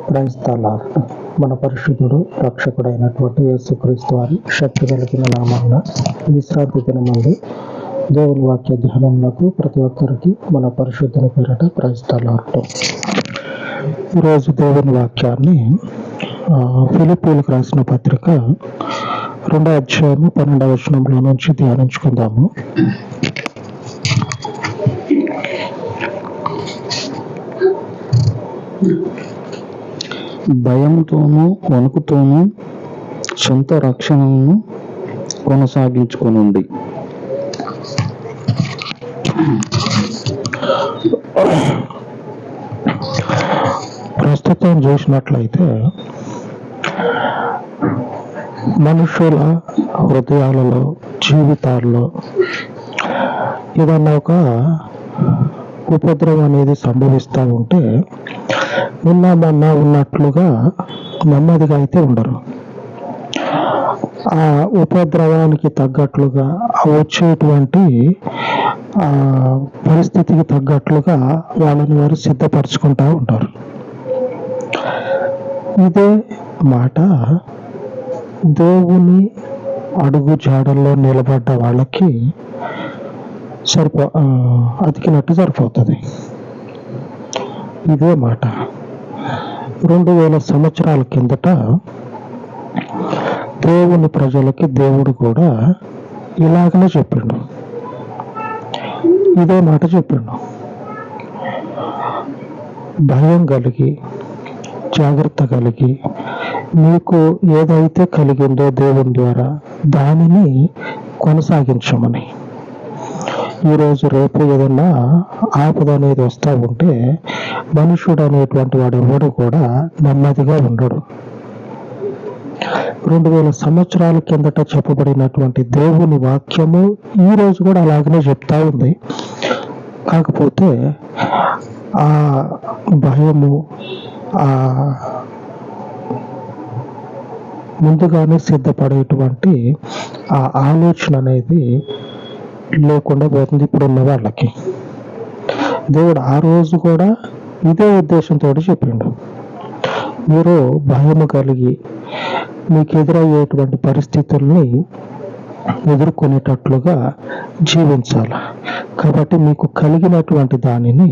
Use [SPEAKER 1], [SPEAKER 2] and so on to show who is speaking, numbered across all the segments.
[SPEAKER 1] Praise the lord. మన పరిశుద్ధుడు రక్షకుడైనటువంటి యేసుక్రీస్తు వారి శక్తి కలిగిన నామాన విశ్రాంతి దినమందు దేవుని వాక్య ధ్యానములకు ప్రతి ఒక్కరికి మన పరిశుద్ధుని పేరట ప్రైజ్ ద లార్డ్. ఈరోజు దేవుని వాక్యాన్ని ఫిలిప్పీలకు రాసిన పత్రిక 2వ అధ్యాయము 12వ వచనంలో నుంచి ధ్యానించుకుందాము.
[SPEAKER 2] భయంతోనూ వణుకుతోనూ సొంత రక్షణను కొనసాగించుకొనుండి.
[SPEAKER 1] ప్రస్తుతం చూసినట్లయితే మనుషుల హృదయాలలో, జీవితాల్లో ఏదన్నా ఒక ఉపద్రవం అనేది సంభవిస్తూ ఉంటే నిన్న మొన్న ఉన్నట్లుగా నెమ్మదిగా అయితే ఉండరు. ఆ ఉపద్రవానికి తగ్గట్లుగా వచ్చేటువంటి పరిస్థితికి తగ్గట్లుగా వాళ్ళని వారు సిద్ధపరచుకుంటూ ఉంటారు. ఇదే మాట దేవుని అడుగు జాడల్లో నిలబడ్డ వాళ్ళకి అతికినట్టు సరిపోతుంది. ఇదే మాట 2000 సంవత్సరాల కిందట దేవుని ప్రజలకి దేవుడు కూడా ఇలాగనే చెప్పిండు. ఇదే మాట చెప్పిండు. భయం కలిగి, జాగ్రత్త కలిగి, మీకు ఏదైతే కలిగిందో దేవుని ద్వారా దానిని కొనసాగించమని. ఈరోజు రేపు ఏదన్నా ఆపద అనేది వస్తూ ఉంటే మనుషుడు అనేటువంటి వాడు ఎవడు కూడా నెమ్మదిగా ఉండడు. 2000 సంవత్సరాల కిందట చెప్పబడినటువంటి దేవుని వాక్యము ఈ రోజు కూడా అలాగనే చెప్తా ఉంది. కాకపోతే ఆ భయము, ఆ ముందుగానే సిద్ధపడేటువంటి ఆ ఆలోచన అనేది లేకుండా పోతుంది ఇప్పుడున్న వాళ్ళకి. దేవుడు ఆ రోజు కూడా ఇదే ఉద్దేశంతో చెప్పిండు. మీరు భయము కలిగి మీకు ఎదురయ్యేటువంటి పరిస్థితుల్ని ఎదుర్కొనేటట్లుగా జీవించాలి. కాబట్టి మీకు కలిగినటువంటి దానిని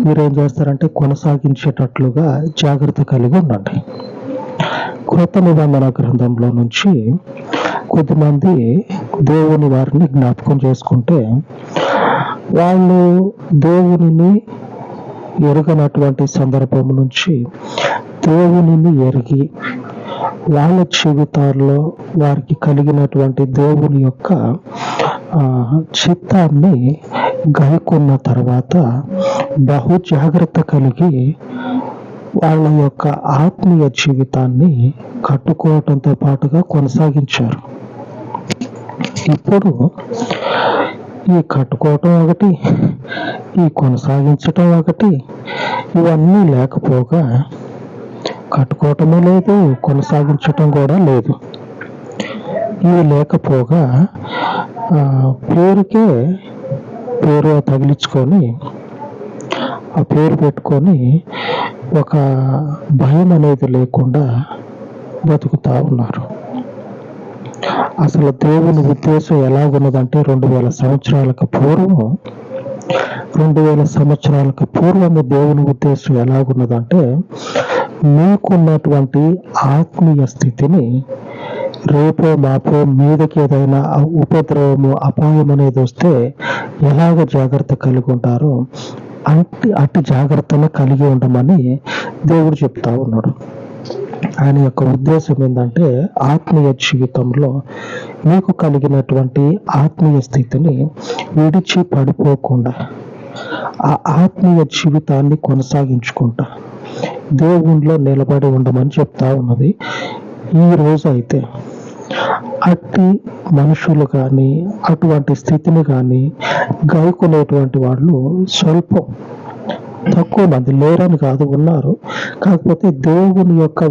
[SPEAKER 1] మీరేం చేస్తారంటే కొనసాగించేటట్లుగా జాగ్రత్త కలిగి ఉండండి. క్రొత్త నిబంధన గ్రంథంలో నుంచి కొద్దిమంది దేవుని వారిని జ్ఞాపకం చేసుకుంటే వాళ్ళు దేవునిని ఎరగనటువంటి సందర్భం నుంచి దేవునిని ఎరిగి వాళ్ళ జీవితాల్లో వారికి కలిగినటువంటి దేవుని యొక్క చిత్తాన్ని గైకొన్న తర్వాత బహు జాగ్రత్త కలిగి వాళ్ళ యొక్క ఆత్మీయ జీవితాన్ని కట్టుకోవటంతో పాటుగా కొనసాగించారు. ఇప్పుడు ఈ కట్టుకోవటం ఒకటి, ఈ కొనసాగించటం ఒకటి, ఇవన్నీ లేకపోగా కట్టుకోవటము లేదు, కొనసాగించటం కూడా లేదు. ఇవి లేకపోగా పేరుకే పేరు తగిలించుకొని ఆ పేరు పెట్టుకొని ఒక భయం అనేది లేకుండా బతుకుతా ఉన్నారు. అసలు దేవుని ఉద్దేశం ఎలాగున్నదంటే 2000 సంవత్సరాలకు పూర్వము దేవుని ఉద్దేశం ఎలాగున్నదంటే మీకున్నటువంటి ఆత్మీయ స్థితిని రేపో మాపో మీదకి ఏదైనా ఉపద్రవము, అపాయం అనేది వస్తే ఎలాగ జాగ్రత్త కలిగి ఉంటారో అట్టి జాగ్రత్తను కలిగి ఉండమని దేవుడు చెప్తా ఉన్నాడు. ఆయన యొక్క ఉద్దేశం ఏంటంటే ఆత్మీయ జీవితంలో మీకు కలిగినటువంటి ఆత్మీయ స్థితిని విడిచి పడిపోకుండా ఆ ఆత్మీయ జీవితాన్ని కొనసాగించుకుంటా దేవునిలో నిలబడి ఉండమని చెప్తా ఉన్నది. ఈ రోజు అయితే అట్టి మనుషులు కానీ అటువంటి స్థితిని కానీ గైకొనేటువంటి వాళ్ళు స్వల్పం, తక్కువ మంది, లేరని కాదు, ఉన్నారు. కాకపోతే దేవుని యొక్క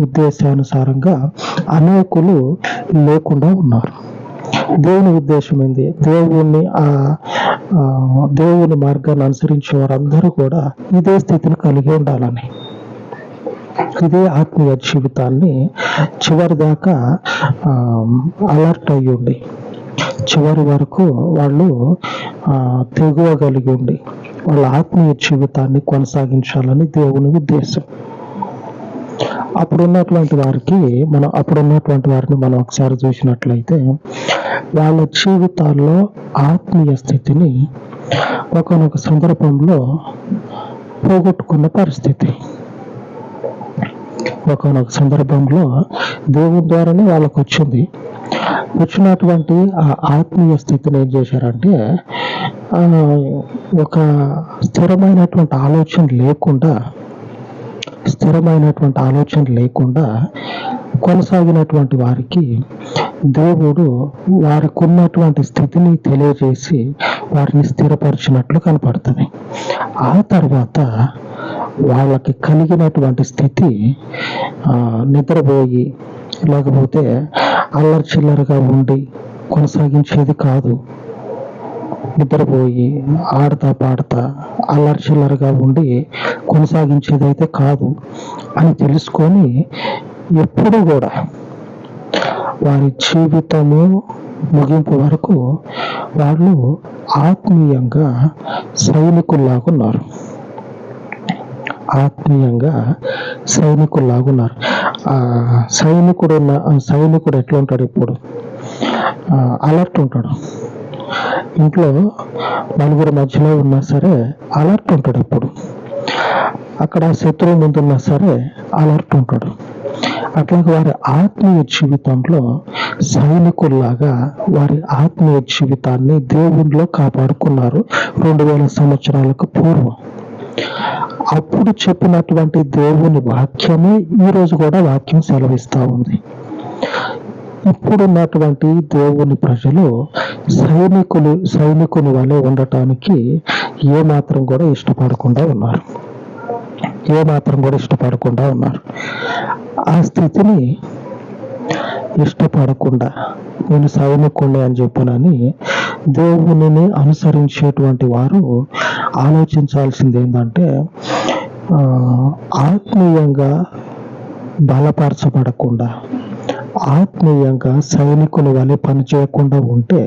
[SPEAKER 1] ఉద్దేశానుసారంగా అనేకులు లేకుండా ఉన్నారు. దేవుని ఉద్దేశం ఏంది? దేవుని మార్గాన్ని అనుసరించే వారందరూ కూడా ఇదే స్థితిని కలిగి ఉండాలని. ఇదే ఆత్మీయ జీవితాన్ని చివరి దాకా అలర్ట్ అయ్యి ఉండి, చివరి వరకు వాళ్ళు తెగువ కలిగి ఉండి వాళ్ళ ఆత్మీయ జీవితాన్ని కొనసాగించాలని దేవుని ఉద్దేశం. అప్పుడున్నటువంటి వారిని మనం ఒకసారి చూసినట్లయితే వాళ్ళ జీవితాల్లో ఆత్మీయ స్థితిని ఒకానొక సందర్భంలో పోగొట్టుకున్న పరిస్థితి. ఒకానొక సందర్భంలో దేవుని ద్వారానే వాళ్ళకు వచ్చినటువంటి ఆ ఆత్మీయ స్థితిని ఏం చేశారంటే ఒక స్థిరమైనటువంటి ఆలోచన లేకుండా కొనసాగినటువంటి వారికి దేవుడు వారికి ఉన్నటువంటి స్థితిని తెలియజేసి వారిని స్థిరపరిచినట్లు కనపడుతుంది. ఆ తర్వాత వాళ్ళకి కలిగినటువంటి స్థితి నిద్రపోయి లేకపోతే అల్లరి చిల్లరగా ఉండి కొనసాగించేది కాదు. నిద్రపోయి ఆడతా పాడతా అల్లరి చిల్లరగా ఉండి కొనసాగించేది అయితే కాదు అని తెలుసుకొని ఎప్పుడు కూడా వారి జీవితము ముగింపు వరకు వాళ్ళు ఆత్మీయంగా సైనికుల్లాగున్నారు. సైనికుడు ఎట్లా ఉంటాడు? ఇప్పుడు అలర్ట్ ఉంటాడు. ఇంట్లో నలుగురు మధ్యలో ఉన్నా సరే అలర్ట్ ఉంటాడు. ఎప్పుడు అక్కడ శత్రువు ముందున్నా సరే అలర్ట్ ఉంటాడు. అట్లాగే వారి ఆత్మీయ జీవితంలో సైనికుల్లాగా వారి ఆత్మీయ జీవితాన్ని దేవునిలో కాపాడుకున్నారు 2000 సంవత్సరాలకు పూర్వం. అప్పుడు చెప్పినటువంటి దేవుని వాక్యమే ఈరోజు కూడా వాక్యం సెలవిస్తూ ఉంది. ఇప్పుడున్నటువంటి దేవుని ప్రజలు సైనికుని వలె ఉండటానికి ఏమాత్రం కూడా ఇష్టపడకుండా ఉన్నారు. ఆ స్థితిని ఇష్టపడకుండా నేను సైనికుడిని అని చెప్పానని దేవునిని అనుసరించేటువంటి వారు ఆలోచించాల్సింది ఏంటంటే ఆత్మీయంగా బలపరచబడకుండా, ఆత్మీయంగా సైనికుని వలె పనిచేయకుండా ఉంటే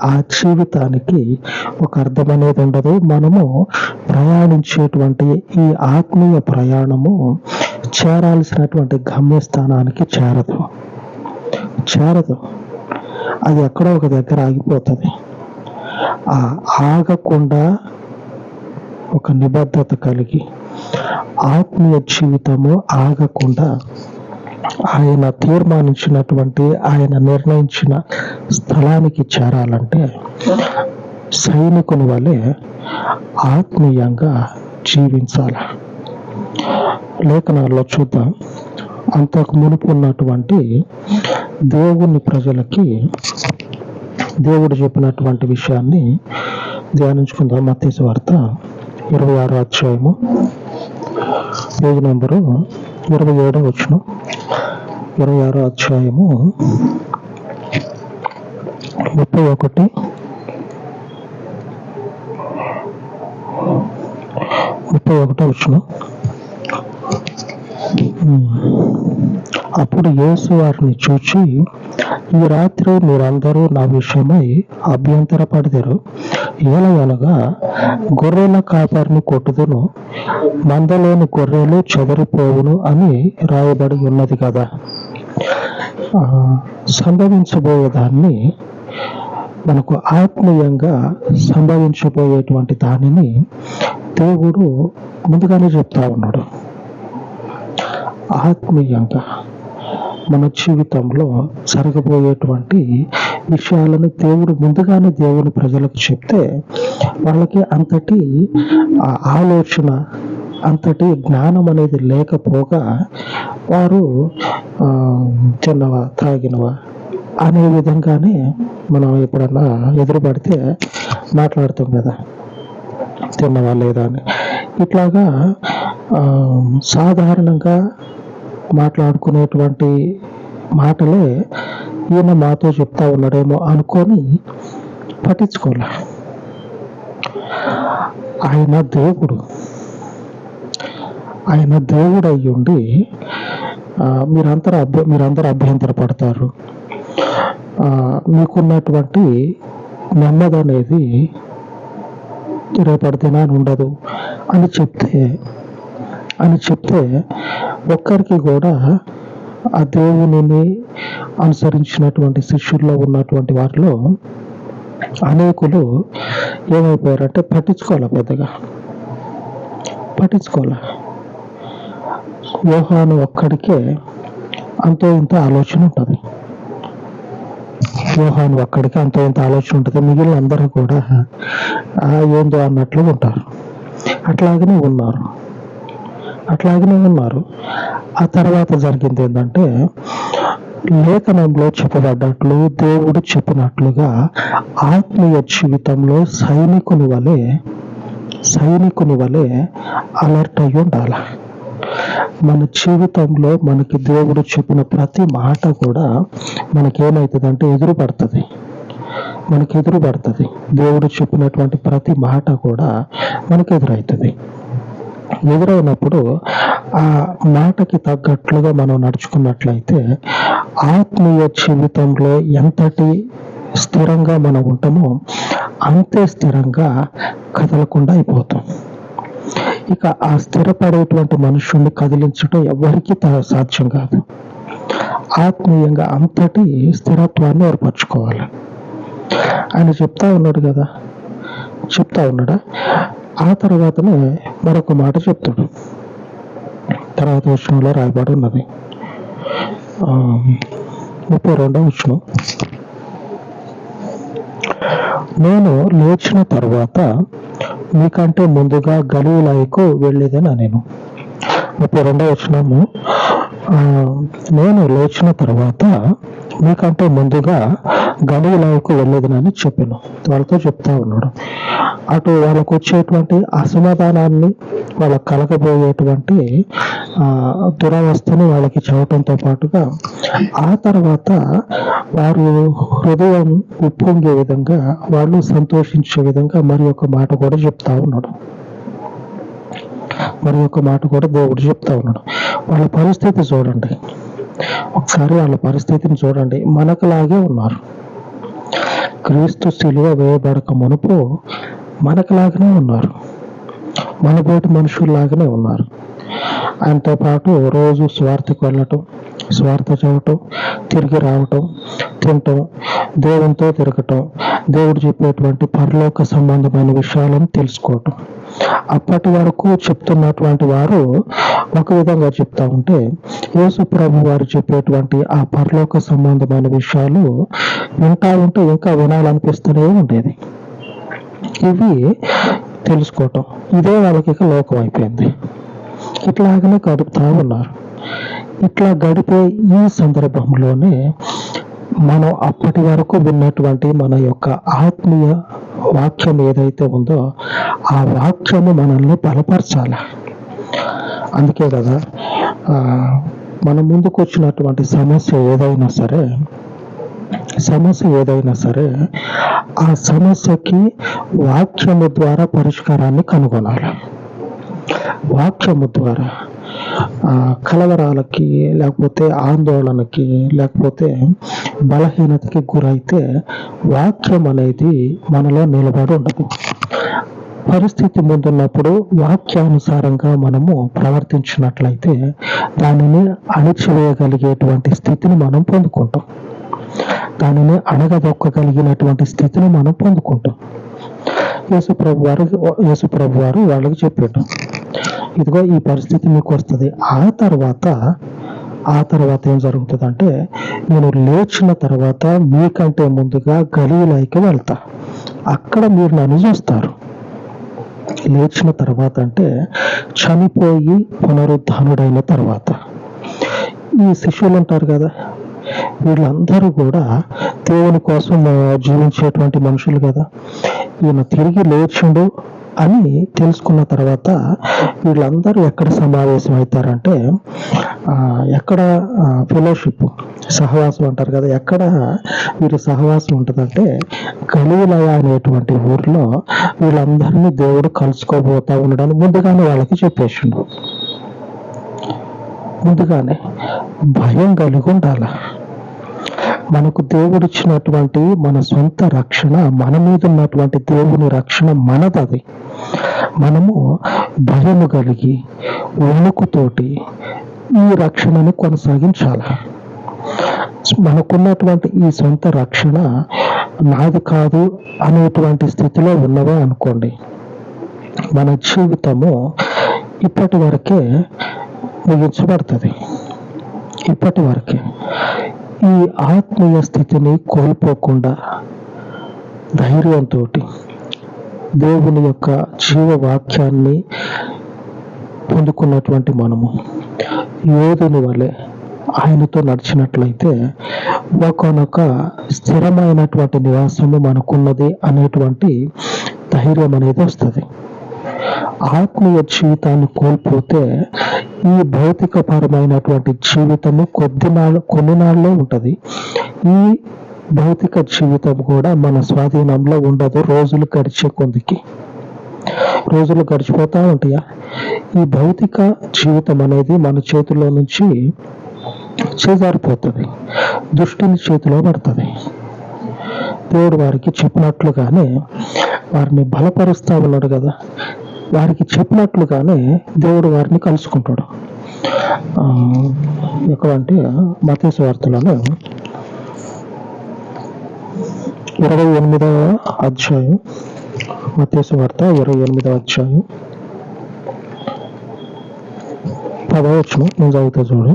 [SPEAKER 1] ఆ జీవితానికి ఒక అర్థం అనేది ఉండదు. మనము ప్రయాణించేటువంటి ఈ ఆత్మీయ ప్రయాణము చేరాల్సినటువంటి గమ్యస్థానానికి చేరదు. అది ఎక్కడో ఒక దగ్గర ఆగిపోతుంది. ఆగకుండా ఒక నిబద్ధత కలిగి ఆత్మీయ జీవితము ఆగకుండా ఆయన తీర్మానించినటువంటి, ఆయన నిర్ణయించిన స్థలానికి చేరాలంటే సైనికుని వలె ఆత్మీయంగా జీవించాలి. లేఖనాల్లో చూద్దాం. అంతకు మునుపు ఉన్నటువంటి దేవుని ప్రజలకి దేవుడు చెప్పినటువంటి విషయాన్ని ధ్యానించుకుందాం. మత్తయి సువార్త 26వ అధ్యాయము పేజీ నెంబరు 27వ వచనం. 26వ అధ్యాయము 31వ వచనం. అప్పుడు యేసు వారిని చూచి, ఈ రాత్రి మీరందరూ నా విషయమై అభ్యంతరపడిదరు. ఏలయనగా గొర్రెల కాపరిని కొట్టుదును, మందలోని గొర్రెలు చెదరిపోవును అని రాయబడి ఉన్నది కదా. సంభవించబోయేదాన్ని, మనకు ఆత్మీయంగా సంభవించబోయేటువంటి దానిని దేవుడు ముందుగానే చెప్తా ఉన్నాడు. ఆత్మీయంగా మన జీవితంలో జరగబోయేటువంటి విషయాలను దేవుడు ముందుగానే దేవుని ప్రజలకు చెప్తే వాళ్ళకి అంతటి ఆలోచన, అంతటి జ్ఞానం అనేది లేకపోగా వారు తిన్నవా తాగినవా అనే విధంగానే మనం ఎప్పుడన్నా ఎదురుపడితే మాట్లాడుతాం కదా, తిన్నవా లేదా అని. ఇట్లాగా సాధారణంగా మాట్లాడుకునేటువంటి మాటలే ఈయన మాతో చెప్తా ఉన్నాడేమో అనుకొని పట్టించుకోలే. ఆయన దేవుడు, ఆయన దేవుడు అయ్యుండి మీరందరూ అభ్యంతర పడతారు, మీకున్నటువంటి నెమ్మది అనేది రేపటి దినాన్ని ఉండదు అని చెప్తే ఒక్కరికి కూడా ఆ దేవునిని అనుసరించినటువంటి శిష్యుల్లో ఉన్నటువంటి వారిలో అనేకులు ఏమైపోయారంటే పట్టించుకోలే. యోహాను ఒక్కడికే అంతో ఇంత ఆలోచన ఉంటుంది. మిగిలిన అందరూ కూడా ఏందో అన్నట్లు ఉంటారు. అట్లాగనే ఉన్నారు. ఆ తర్వాత జరిగింది ఏంటంటే, లేఖనంలో చెప్పబడ్డట్లు దేవుడు చెప్పినట్లుగా ఆత్మీయ జీవితంలో సైనికుని వలె అలర్ట్ అయ్యి ఉండాలి. మన జీవితంలో మనకి దేవుడు చెప్పిన ప్రతి మాట కూడా మనకేమవుతుందంటే ఎదురు పడుతుంది. దేవుడు చెప్పినటువంటి ప్రతి మాట కూడా మనకు ఎదురైనప్పుడు ఆ మాటకి తగ్గట్లుగా మనం నడుచుకున్నట్లయితే ఆత్మీయ జీవితంలో ఎంతటి స్థిరంగా మనం ఉంటామో అంతే స్థిరంగా కదలకుండా అయిపోతాం. ఇక ఆ స్థిరపడేటువంటి మనుషుల్ని కదిలించడం ఎవరికీ సాధ్యం కాదు. ఆత్మీయంగా అంతటి స్థిరత్వాన్ని ఏర్పరచుకోవాలి. ఆయన చెప్తా ఉన్నాడా? ఆ తర్వాతనే మరొక మాట చెప్తాడు. తర్వాత వచనంలో రాయబడి ఉన్నది, 32వ వచనం. నేను లేచిన తర్వాత మీకంటే ముందుగా గలిలయకు వెళ్ళేదని నేను. 32వ వచనము, నేను లేచిన తర్వాత మీకంటే ముందుగా గలిలయకు వెళ్ళేదనని చెప్పాను. వాళ్ళతో చెప్తా ఉన్నాడు. అటు వాళ్ళకు వచ్చేటువంటి అసమాధానాన్ని, వాళ్ళకు కలగబోయేటువంటి దురవస్థని వాళ్ళకి చెప్పడంతో పాటుగా ఆ తర్వాత వారు హృదయం ఉప్పొంగే విధంగా, వాళ్ళు సంతోషించే విధంగా మరి ఒక మాట కూడా చెప్తా ఉన్నాడు. దేవుడు చెప్తా ఉన్నాడు. వాళ్ళ పరిస్థితి చూడండి, ఒకసారి వాళ్ళ పరిస్థితిని చూడండి. మనకులాగే ఉన్నారు. క్రీస్తు శిలువ వేయబడక మునుపు మనకులాగానే ఉన్నారు. మన బోటి మనుషుల్లాగానే ఉన్నారు. ఆయనతో పాటు రోజు స్వార్థకు వెళ్ళటం, స్వార్థ చదవటం, తిరిగి రావటం, తినటం, దేవునితో తిరగటం, దేవుడు చెప్పేటువంటి పరలోక సంబంధమైన విషయాలను తెలుసుకోవటం. అప్పటి వరకు చెప్తున్నటువంటి వారు ఒక విధంగా చెప్తా ఉంటే, యేసు ప్రభు వారు చెప్పేటువంటి ఆ పరలోక సంబంధమైన విషయాలు వింటా ఉంటే ఇంకా వినాలనిపిస్తూనే ఉండేది. ఇవి తెలుసుకోవటం, ఇదే వాళ్ళకి ఇక లోకం అయిపోయింది. ఇట్లాగనే గడుపుతా ఉన్నారు. ఇట్లా గడిపే ఈ సందర్భంలోనే మనం అప్పటి వరకు విన్నటువంటి మన యొక్క ఆత్మీయ వాక్యం ఏదైతే ఉందో ఆ వాక్యము మనల్ని బలపరచాలి. అందుకే కదా మన ముందుకు వచ్చినటువంటి సమస్య ఏదైనా సరే ఆ సమస్యకి వాక్యము ద్వారా పరిష్కారాన్ని కనుగొనాలి. వాక్యము ద్వారా కలవరాలకి, లేకపోతే ఆందోళనకి, లేకపోతే బలహీనతకి గురైతే వాక్యం అనేది మనలో నిలబడి ఉండదు. పరిస్థితి ముందున్నప్పుడు వాక్యానుసారంగా మనము ప్రవర్తించినట్లయితే దానిని అణిచివేయగలిగేటువంటి స్థితిని మనం పొందుకుంటాం. దానిని అణగదొక్కగలిగినటువంటి స్థితిని మనం పొందుకుంటాం. యేసుప్రభు వారు వాళ్ళకి చెప్పాడు, ఇదిగో ఈ పరిస్థితి మీకు వస్తుంది. ఆ తర్వాత ఏం జరుగుతుందంటే, నేను లేచిన తర్వాత మీకంటే ముందుగా గలిలయకి వెళ్తా, అక్కడ మీరు నన్ను చూస్తారు. లేచిన తర్వాత అంటే చనిపోయి పునరుద్ధానుడైన తర్వాత. ఈ శిష్యులు ఉంటారు కదా, వీళ్ళందరూ కూడా దేవుని కోసం జీవించేటువంటి మనుషులు కదా. ఈయన తిరిగి లేచిండు అని తెలుసుకున్న తర్వాత వీళ్ళందరూ ఎక్కడ సమావేశం అవుతారంటే, ఎక్కడ ఫెలోషిప్, సహవాసం అంటారు కదా, ఎక్కడ వీరి సహవాసం ఉంటుందంటే గలిలయ అనేటువంటి ఊర్లో వీళ్ళందరినీ దేవుడు కలుసుకోబోతా ఉండడానికి ముందుగానే వాళ్ళకి చెప్పేసిండు. ముందుగానే భయం కలిగి ఉండాల. మనకు దేవుడిచ్చినటువంటి మన సొంత రక్షణ, మన మీద ఉన్నటువంటి దేవుని రక్షణ మనదది. మనము భయము కలిగి వణుకుతోటి ఈ రక్షణని కొనసాగించాలి. మనకున్నటువంటి ఈ సొంత రక్షణ నాది కాదు అనేటువంటి స్థితిలో ఉన్నవే అనుకోండి, మన జీవితము ఇప్పటి వరకే ముగించబడుతుంది. ఇప్పటి వరకే ఈ ఆత్మీయ స్థితిని కోల్పోకుండా ధైర్యంతో దేవుని యొక్క జీవవాక్యాన్ని పొందుకున్నటువంటి మనము యోధుని వలె ఆయనతో నడిచినట్లయితే ఒకనొక స్థిరమైనటువంటి నివాసము మనకున్నది అనేటువంటి ధైర్యం అనేది వస్తుంది. ఆత్మీయ జీవితాన్ని కోల్పోతే ఈ భౌతిక పరమైనటువంటి జీవితము కొన్ని నాళ్ళే ఉంటుంది. ఈ భౌతిక జీవితం కూడా మన స్వాధీనంలో ఉండదు. రోజులు గడిచిపోతా ఉంటాయా? ఈ భౌతిక జీవితం అనేది మన చేతిలో నుంచి చేజారిపోతుంది, దుష్టుని చేతిలో పడుతుంది. దేవుడు వారికి చెప్పినట్లుగానే వారిని బలపరుస్తా ఉన్నాడు కదా, వారికి చెప్పినట్లుగానే దేవుడు వారిని కలుసుకుంటాడు. ఎక్కడంటే మత్తయి సువార్తలోనే 28వ అధ్యాయం, మత్తయి సువార్త 28వ అధ్యాయం 10వ వచనం నేను చదువుతా చూడు.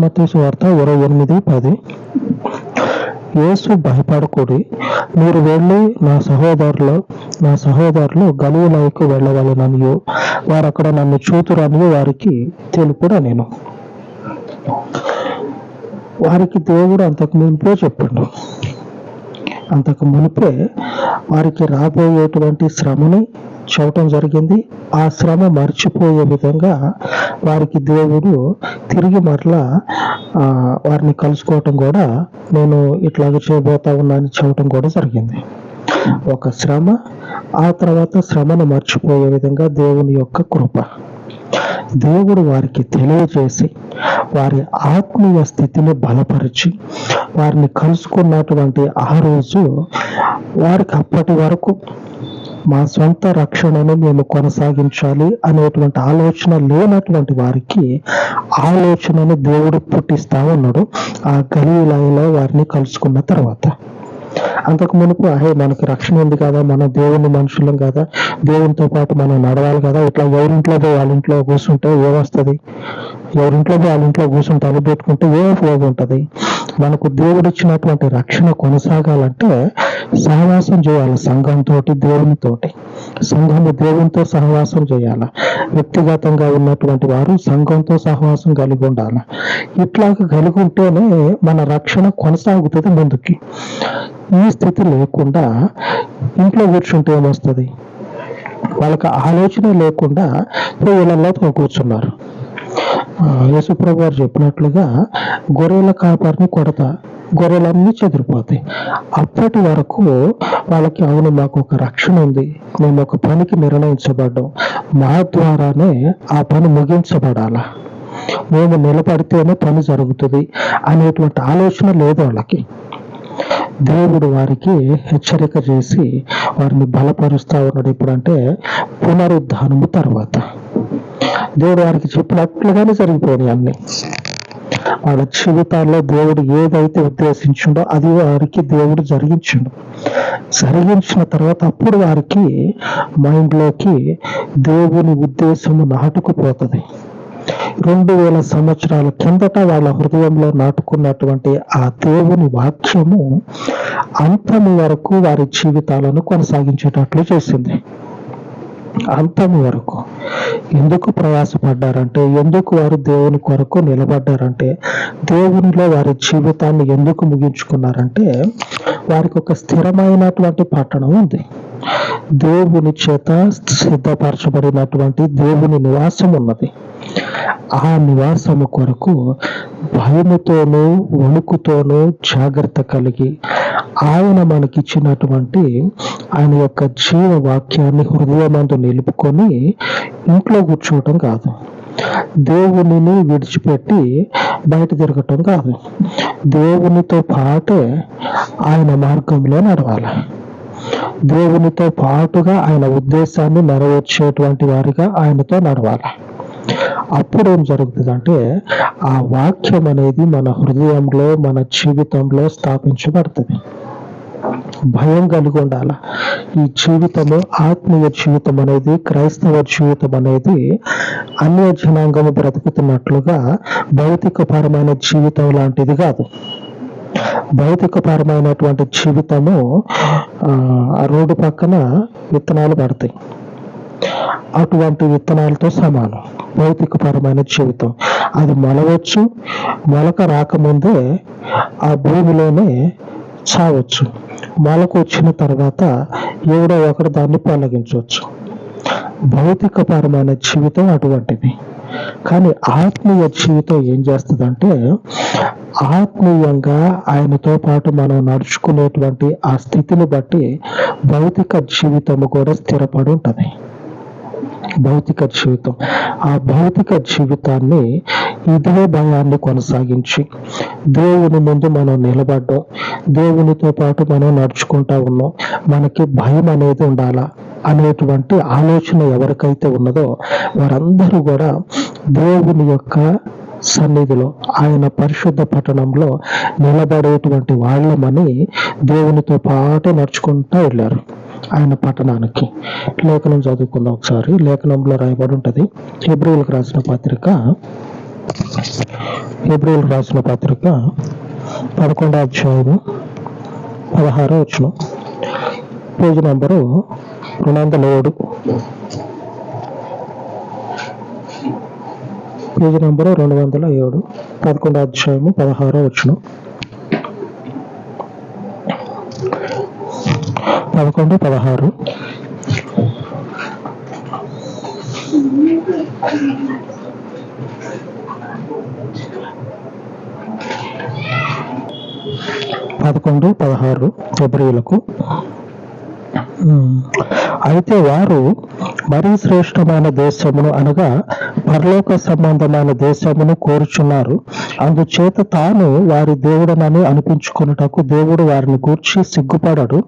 [SPEAKER 1] మత్తయి సువార్త 28:10. యేసు భయపడకుడి, మీరు వెళ్ళి నా సహోదరులు గలిలయకు వెళ్ళవలెననియు వారు అక్కడ నన్ను చూతురని వారికి తెలుపుడా నేను. వారికి దేవుడు అంతకు మునిపే చెప్పండు. అంతకు మునిపే వారికి రాబోయేటువంటి శ్రమని చూడటం జరిగింది. ఆ శ్రమ మర్చిపోయే విధంగా వారికి దేవుడు తిరిగి మరలా వారిని కలుసుకోవటం కూడా, నేను ఇట్లాగే చేయబోతా ఉన్నా అని చెప్పటం కూడా జరిగింది. ఒక శ్రమ, ఆ తర్వాత శ్రమను మర్చిపోయే విధంగా దేవుని యొక్క కృప దేవుడు వారికి తెలియజేసి వారి ఆత్మీయ స్థితిని బలపరిచి వారిని కలుసుకున్నటువంటి ఆ రోజు వారికి అప్పటి వరకు మా సొంత రక్షణను మేము కొనసాగించాలి అనేటువంటి ఆలోచన లేనటువంటి వారికి ఆలోచనను దేవుడు పుట్టిస్తా ఉన్నాడు ఆ గలిలయలో వారిని కలుసుకున్న తర్వాత. అంతకు మునుపు మనకి రక్షణ ఉంది కదా, మన దేవుని మనుషులం కదా, దేవునితో పాటు మనం నడవాలి కదా, ఇట్లా ఎవరింట్లో పోయి వాళ్ళ ఇంట్లో కూర్చుంటే ఏమొస్తుంది, ఎవరింట్లో పోయి వాళ్ళ ఇంట్లో కూర్చుని తల పెట్టుకుంటే ఏ ఉపయోగం ఉంటుంది. మనకు దేవుడు ఇచ్చినటువంటి రక్షణ కొనసాగాలంటే సహవాసం చేయాలి సంఘంతో, దేవునితోటి. సంఘము దేవునితో సహవాసం చేయాలి. వ్యక్తిగతంగా ఉన్నటువంటి వారు సంఘంతో సహవాసం కలిగి ఉండాలి. ఇట్లాగ కలిగి ఉంటేనే మన రక్షణ కొనసాగుతుంది ముందుకి. ఈ స్థితి లేకుండా ఇంట్లో కూర్చుంటే ఏమొస్తుంది, వాళ్ళకి ఆలోచన లేకుండా వీళ్ళల్లో కూర్చున్నారు. యేసుప్రభు వారు చెప్పినట్లుగా గొర్రెల కాపరిని కొడతా, గొర్రెలన్నీ చెదిరిపోతాయి. అప్పటి వరకు వాళ్ళకి అవును మాకు ఒక రక్షణ ఉంది, మేము ఒక పనికి నిర్ణయించబడ్డాం, మా ద్వారానే ఆ పని ముగించబడాలా, మేము నిలబడితేనే పని జరుగుతుంది అనేటువంటి ఆలోచన లేదు వాళ్ళకి. దేవుడు వారికి హెచ్చరిక చేసి వారిని బలపరుస్తా ఉన్నాడు. ఇప్పుడంటే పునరుద్ధానము తర్వాత దేవుడు వారికి చెప్పినట్లుగానే జరిగిపోయినాయి అన్ని. వాళ్ళ జీవితాల్లో దేవుడు ఏదైతే ఉద్దేశించిండో అది వారికి దేవుడు జరిగించిన తర్వాత అప్పుడు వారికి మైండ్లోకి దేవుని ఉద్దేశము నాటుకుపోతుంది. 2000 సంవత్సరాల కిందట వాళ్ళ హృదయంలో నాటుకున్నటువంటి ఆ దేవుని వాక్యము అంతము వరకు వారి జీవితాలను కొనసాగించేటట్లు చేసింది. అంతము వరకు ఎందుకు ప్రయాసపడ్డారంటే, ఎందుకు వారు దేవుని కొరకు నిలబడ్డారంటే, దేవునిలో వారి జీవితాన్ని ఎందుకు ముగించుకున్నారంటే, వారికి ఒక స్థిరమైనటువంటి పట్టణం ఉంది, దేవుని చేత సిద్ధపరచబడినటువంటి దేవుని నివాసం ఉన్నది. ఆ నివాసము కొరకు భయముతోనూ వణుకుతోనూ జాగ్రత్త కలిగి ఆయన మనకిచ్చినటువంటి ఆయన యొక్క జీవ వాక్యాన్ని హృదయమందు నిలుపుకొని ఇంట్లో కూర్చోవటం కాదు, దేవునిని విడిచిపెట్టి బయట తిరగటం కాదు, దేవునితో పాటే ఆయన మార్గంలో నడవాలి. దేవునితో పాటుగా ఆయన ఉద్దేశాన్ని నెరవేర్చేటువంటి వారిగా ఆయనతో నడవాలి. అప్పుడు ఏం జరుగుతుందంటే ఆ వాక్యం అనేది మన హృదయంలో, మన జీవితంలో స్థాపించబడుతుంది. భయం కలిగి ఉండాల. ఈ జీవితము, ఆత్మీయ జీవితం అనేది, క్రైస్తవ జీవితం అనేది అన్య జనాంగము బ్రతుకుతున్నట్లుగా భౌతికపరమైన జీవితం లాంటిది కాదు. భౌతికపరమైనటువంటి జీవితము రోడ్డు పక్కన విత్తనాలు పడతాయి, అటువంటి విత్తనాలతో సమానం భౌతికపరమైన జీవితం. అది మొలవచ్చు, మొలక రాకముందే ఆ భూమిలోనే చావచ్చు, మొలకు వచ్చిన తర్వాత ఎవడో ఒకడు దాన్ని పొలగించవచ్చు. భౌతికపరమైన జీవితం అటువంటిది. కానీ ఆత్మీయ జీవితం ఏం చేస్తుందంటే ఆత్మీయంగా ఆయనతో పాటు మనం నడుచుకునేటువంటి ఆ స్థితిని బట్టి భౌతిక జీవితము కూడా స్థిరపడి ఉంటుంది. భౌతిక జీవితం, ఆ భౌతిక జీవితాన్ని ఇదే భయాన్ని కొనసాగించి దేవుని ముందు మనం నిలబడ్డాం, దేవునితో పాటు మనం నడుచుకుంటా ఉన్నాం, మనకి భయం అనేది ఉండాలా అనేటువంటి ఆలోచన ఎవరికైతే ఉన్నదో వారందరూ కూడా దేవుని యొక్క సన్నిధిలో, ఆయన పరిశుద్ధ పట్టణంలో నిలబడేటువంటి వాళ్ళమని దేవునితో పాటు నడుచుకుంటూ వెళ్ళారు ఆయన పట్టణానికి. లేఖనం చదువుకుందాం ఒకసారి. లేఖనంలో రాయబడి ఉంటుంది, హెబ్రీయులకు రాసిన పత్రిక 11వ అధ్యాయము 16వ వచనం, పేజీ నంబరు 207, పేజీ నంబరు 207, 11వ అధ్యాయము 16వ వచనం. 11, 16. హెబ్రీయులకు. అయితే వారు మరీ శ్రేష్టమైన దేశమును అనగా పరలోక సంబంధమైన దేశమును కోరుచున్నారు. అందుచేత తాను వారి దేవుడనని అనిపించుకున్నటకు దేవుడు వారిని గూర్చి సిగ్గుపడడు.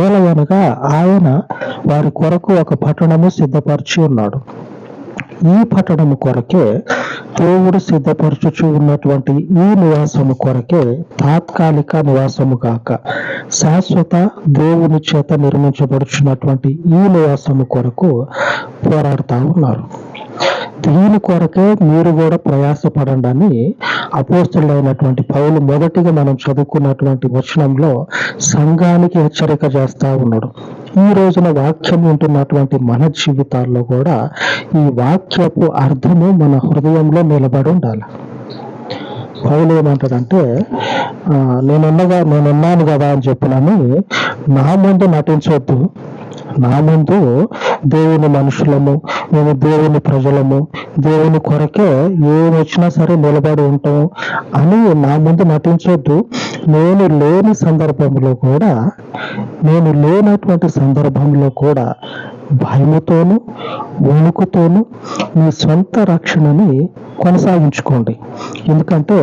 [SPEAKER 1] ఏలయనగా ఆయన వారి కొరకు ఒక పట్టణము సిద్ధపరిచి ఉన్నాడు. ఈ పట్టణము కొరకే, దేవుడు సిద్ధపరచుచు ఉన్నటువంటి ఈ నివాసము కొరకే తాత్కాలిక నివాసము కాక శాశ్వత దేవుని చేత నిర్మించబడుచున్నటువంటి ఈ నివాసము కొరకు పోరాడుతూ ఉన్నారు. దీని కొరకే మీరు కూడా ప్రయాసపడండి అని అపోస్తలుడైనటువంటి పౌలు మొదటిగా మనం చదువుకున్నటువంటి వచనంలో సంఘానికి హెచ్చరిక చేస్తా ఉన్నాడు. ఈ రోజున వాక్యం వింటున్నటువంటి మన జీవితాల్లో కూడా ఈ వాక్యపు అర్థము మన హృదయంలో నిలబడి ఉండాలి. పౌలు ఏమంటాడంటే నేనున్నాను కదా అని చెప్పినని నా ముందు నటించవద్దు, నా ముందు దేవుని మనుషులము, మేము దేవుని ప్రజలము, దేవుని కొరకే ఏమి వచ్చినా సరే నిలబడి ఉంటాం అని నా ముందు నటించొద్దు. నేను లేనటువంటి సందర్భంలో కూడా భయముతోను వణుకుతోను మీ సొంత రక్షణని కొనసాగించుకోండి. ఎందుకంటే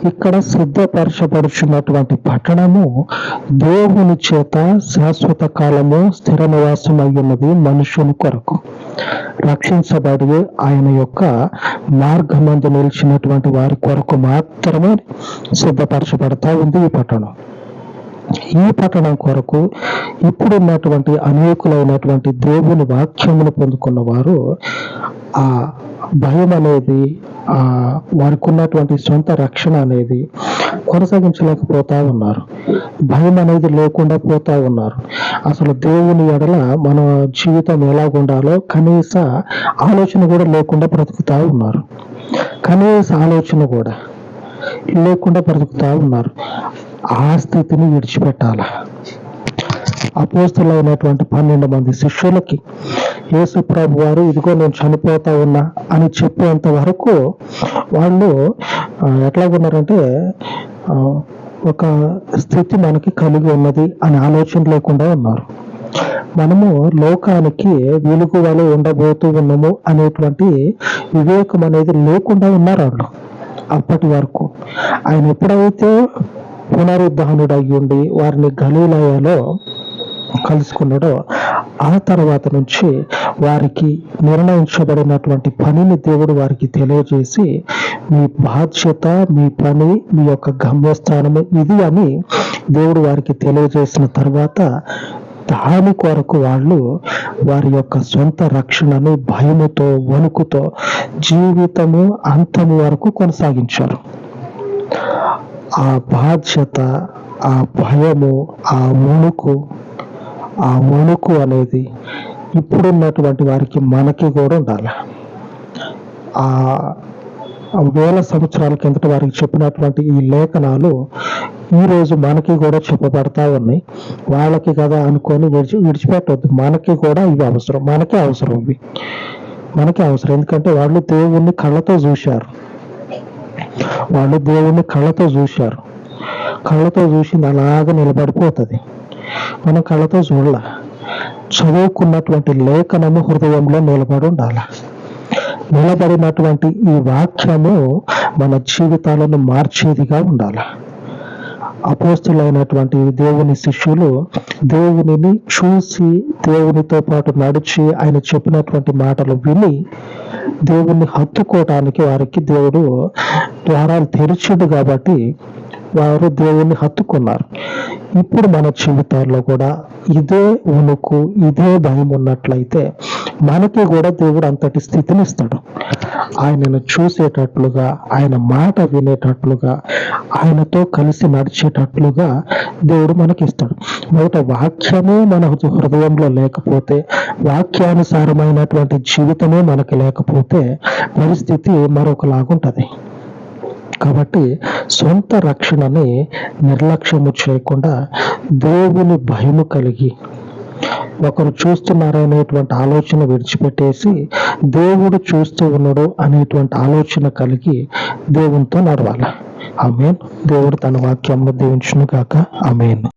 [SPEAKER 1] ఇక్కడ సిద్ధపరచబడుచున్నటువంటి పట్టణము దేవుని చేత శాశ్వత కాలము స్థిర నివాసం అయ్యున్నది మనుషుని కొరకు. రక్షించబడి ఆయన యొక్క మార్గమందు నిలిచినటువంటి వారి కొరకు మాత్రమే సిద్ధపరచబడతా ఉంది ఈ పట్టణం. ఈ పట్టణం కొరకు ఇప్పుడున్నటువంటి అనేకులైనటువంటి దేవుని వాక్యమును పొందుకున్న వారు ఆ భయం అనేది, వారికి ఉన్నటువంటి సొంత రక్షణ అనేది కొనసాగించలేకపోతా ఉన్నారు. భయం అనేది లేకుండా పోతా ఉన్నారు. అసలు దేవుని ఎడల మన జీవితం ఎలాగుండాలో కనీస ఆలోచన కూడా లేకుండా బ్రతుకుతా ఉన్నారు. కనీస ఆలోచన కూడా లేకుండా బ్రతుకుతా ఉన్నారు. ఆ స్థితిని విడిచిపెట్టాల. అపోస్తలులైనటువంటి 12 మంది శిష్యులకి యేసు ప్రభు వారు ఇదిగో నేను చనిపోతా ఉన్నా అని చెప్పేంత వరకు వాళ్ళు ఎట్లాగున్నారంటే ఒక స్థితి మనకి కలిగి ఉన్నది అనే ఆలోచన లేకుండా ఉన్నారు. మనము లోకానికి వెలుగు వలె ఉండబోతూ ఉన్నాము అనేటువంటి వివేకం అనేది లేకుండా ఉన్నారు వాళ్ళు అప్పటి వరకు. ఆయన ఎప్పుడైతే పునరుద్ధానుడు అయ్యుండి వారిని గలిలయలో కలుసుకున్నాడో ఆ తర్వాత నుంచి వారికి నిర్ణయించబడినటువంటి పనిని దేవుడు వారికి తెలియజేసి, మీ బాధ్యత, మీ పని, మీ యొక్క గమ్యస్థానము ఇది అని దేవుడు వారికి తెలియజేసిన తర్వాత దాని కొరకు వాళ్ళు వారి యొక్క సొంత రక్షణని భయముతో వణుకుతో జీవితము అంతము వరకు కొనసాగించారు. ఆ బాధ్యత, ఆ భయము, ఆ వణుకు అనేది ఇప్పుడున్నటువంటి వారికి మనకి కూడా ఉండాలి. ఆ వేల సంవత్సరాల కిందట వారికి చెప్పినటువంటి ఈ లేఖనాలు ఈరోజు మనకి కూడా చెప్పబడతా ఉన్నాయి. వాళ్ళకి కదా అనుకొని విడిచిపెట్టవద్దు. మనకి కూడా ఇవి అవసరం, మనకే అవసరం. ఇవి మనకే అవసరం. ఎందుకంటే వాళ్ళు దేవుణ్ణి కళ్ళతో చూశారు. కళ్ళతో చూసింది అలాగే నిలబడిపోతుంది. మనం కళ్ళతో చూడాల. చదువుకున్నటువంటి లేఖనము హృదయంలో నిలబడి ఉండాలి. నిలబడినటువంటి ఈ వాక్యము మన జీవితాలను మార్చేదిగా ఉండాలి. అపోస్తులైనటువంటి దేవుని శిష్యులు దేవునిని చూసి, దేవునితో పాటు నడిచి, ఆయన చెప్పినటువంటి మాటలు విని దేవుణ్ణి హత్తుకోవటానికి వారికి దేవుడు ద్వారాలు తెరిచిండు కాబట్టి వారు దేవుణ్ణి హత్తుకున్నారు. ఇప్పుడు మన జీవితాల్లో కూడా ఇదే వణుకు, ఇదే భయం ఉన్నట్లయితే మనకి కూడా దేవుడు అంతటి స్థితిని ఇస్తాడు. ఆయనను చూసేటట్లుగా, ఆయన మాట వినేటట్లుగా, ఆయనతో కలిసి నడిచేటట్లుగా దేవుడు మనకి ఇస్తాడు. మొదట వాక్యమే మన హృదయంలో లేకపోతే, వాక్యానుసారమైనటువంటి జీవితమే మనకి లేకపోతే పరిస్థితి మరొకలాగుంటది. కాబట్టి సొంత రక్షణని నిర్లక్ష్యము చేయకుండా దేవుని భయము కలిగి, ఒకరు చూస్తున్నారనేటువంటి ఆలోచన విడిచిపెట్టేసి దేవుడు చూస్తూ ఉన్నాడు అనేటువంటి ఆలోచన కలిగి దేవునితో నడవాలి. ఆమేన్. దేవుడు తన వాక్యంలో దీవించును గాక. ఆమేన్.